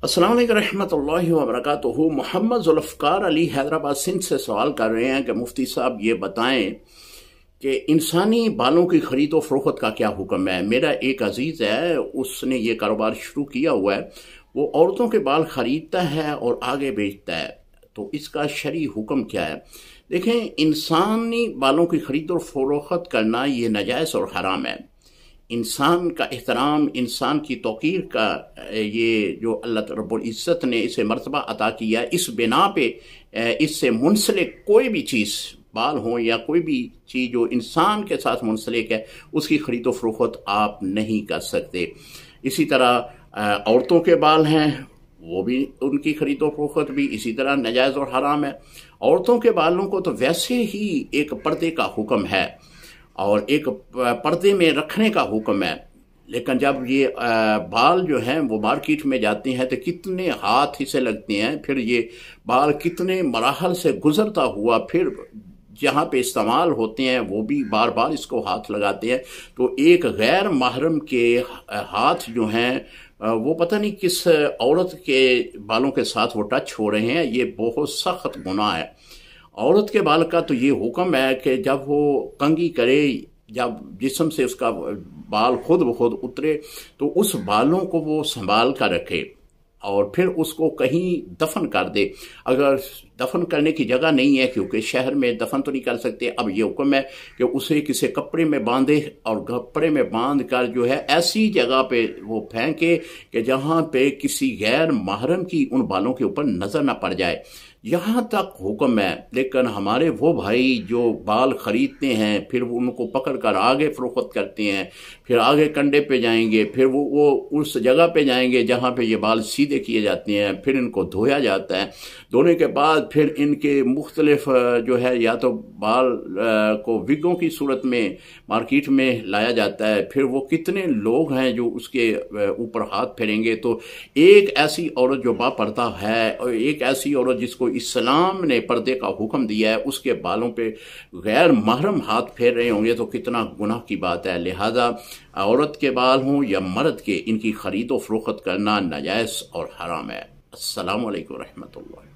अस्सलाम वालेकुम रहमतुल्लाहि व बरकातुहू। मोहम्मद जुल्फ़कार अली हैदराबाद सिंध से सवाल कर रहे हैं कि मुफ्ती साहब ये बताएं कि इंसानी बालों की खरीद और फरोख्त का क्या हुक्म है। मेरा एक अजीज़ है, उसने ये कारोबार शुरू किया हुआ है। वो औरतों के बाल खरीदता है और आगे बेचता है, तो इसका शरई हुक्म क्या है। देखें, इंसानी बालों की खरीद और फरोख्त करना ये नाजायज़ और हराम है। इंसान का एहतराम, इंसान की तौकीर का ये जो अल्लाह रब्बुल इज़्ज़त ने इसे मर्तबा अता किया, इस बिना पे इससे मुंसलिक कोई भी चीज़, बाल हो या कोई भी चीज़ जो इंसान के साथ मुंसलिक है, उसकी खरीदो फरोख्त आप नहीं कर सकते। इसी तरह औरतों के बाल हैं, वो भी, उनकी खरीदो फरोख्त भी इसी तरह नाजायज़ और हराम है। औरतों के बालों को तो वैसे ही एक पर्दे का हुक्म है और एक पर्दे में रखने का हुक्म है, लेकिन जब ये बाल जो हैं वो मार्केट में जाते हैं तो कितने हाथ इसे लगते हैं, फिर ये बाल कितने मराहल से गुजरता हुआ फिर जहाँ पे इस्तेमाल होते हैं वो भी बार बार इसको हाथ लगाते हैं। तो एक गैर महरम के हाथ जो हैं वो पता नहीं किस औरत के बालों के साथ वो टच हो रहे हैं, ये बहुत सख्त गुनाह है। औरत के बाल का तो ये हुक्म है कि जब वो कंघी करे, जब जिस्म से उसका बाल खुद ब खुद उतरे, तो उस बालों को वो संभाल कर रखे और फिर उसको कहीं दफन कर दे। अगर दफन करने की जगह नहीं है, क्योंकि शहर में दफन तो नहीं कर सकते, अब ये हुक्म है कि उसे किसी कपड़े में बांधे और कपड़े में बांध कर जो है ऐसी जगह पे वो फेंके कि जहाँ पे किसी गैर महरम की उन बालों के ऊपर नजर ना पड़ जाए। यहाँ तक हुक्म है। लेकिन हमारे वो भाई जो बाल खरीदते हैं, फिर वो उनको पकड़ कर आगे फरोख्त करते हैं, फिर आगे कंडे पे जाएंगे, फिर वो उस जगह पे जाएंगे जहाँ पे ये बाल सीधे किए जाते हैं, फिर इनको धोया जाता है। धोने के बाद फिर इनके मुख्तलिफ जो है, या तो बाल को विगों की सूरत में मार्केट में लाया जाता है, फिर वो कितने लोग हैं जो उसके ऊपर हाथ फेरेंगे। तो एक ऐसी औरत जो बापर्दा है और एक ऐसी औरत जिसको इस्लाम ने पर्दे का हुक्म दिया है, उसके बालों पे गैर महरम हाथ फेर रहे होंगे तो कितना गुनाह की बात है। लिहाजा औरत के बाल हों या मर्द के, इनकी खरीदो फरोख्त करना नाजायज़ और हराम है। अस्सलामु अलैकुम रहमतुल्लाह।